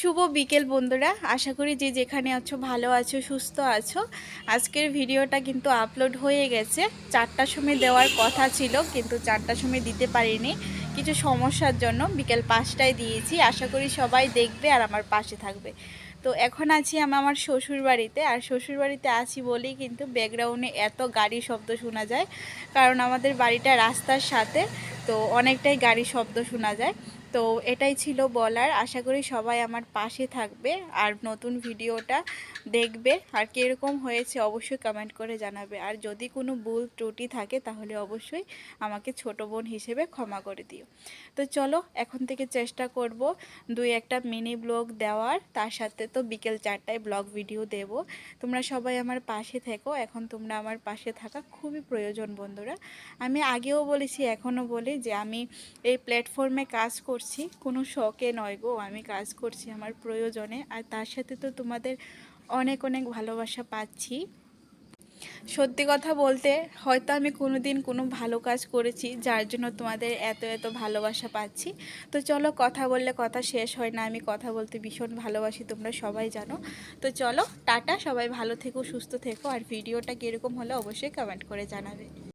শুভ বিকেল বন্ধুরা, আশা করি যে যেখানে আছো ভালো আছো, সুস্থ আছো। আজকের ভিডিওটা কিন্তু আপলোড হয়ে গেছে। 4টার সময় দেওয়ার কথা ছিল, কিন্তু 4টার সময় দিতে পারিনি কিছু সমস্যার জন্য। বিকেল 5টায় দিয়েছি। আশা করি সবাই দেখবে আর আমার পাশে থাকবে। তো এখন আছি আমি আমার শ্বশুর বাড়িতে, আর শ্বশুর বাড়িতে আছি বলেই কিন্তু ব্যাকগ্রাউন্ডে এত গাড়ির শব্দ শোনা যায়, কারণ আমাদের বাড়িটা রাস্তার সাথে, তো অনেকটাই গাড়ির শব্দ শোনা যায়। তো এটাই ছিল বলার। আশা করি সবাই আমার পাশে থাকবে আর নতুন ভিডিওটা দেখবে, আর কীরকম হয়েছে অবশ্যই কমেন্ট করে জানাবে। আর যদি কোনো ভুল ত্রুটি থাকে তাহলে অবশ্যই আমাকে ছোট বোন হিসেবে ক্ষমা করে দিও। তো চলো, এখন থেকে চেষ্টা করব দুই একটা মিনি ব্লগ দেওয়ার, তার সাথে তো বিকেল 4টায় ব্লগ ভিডিও দেব। তোমরা সবাই আমার পাশে থেকো। এখন তোমরা আমার পাশে থাকা খুবই প্রয়োজন বন্ধুরা। আমি আগেও বলেছি, এখনও বলি যে আমি এই প্ল্যাটফর্মে কাজ করছি কোনো শখে নয় গো, আমি কাজ করছি আমার প্রয়োজনে। আর তার সাথে তো তোমাদের অনেক অনেক ভালোবাসা পাচ্ছি। সত্যি কথা বলতে, হয়তো আমি কোনো দিন কোনো ভালো কাজ করেছি যার জন্য তোমাদের এত এত ভালোবাসা পাচ্ছি। তো চলো, কথা বললে কথা শেষ হয় না, আমি কথা বলতে ভীষণ ভালোবাসি, তোমরা সবাই জানো। তো চলো, টাটা, সবাই ভালো থেকো, সুস্থ থেকো। আর ভিডিওটা কীরকম হলো অবশ্যই কমেন্ট করে জানাবে।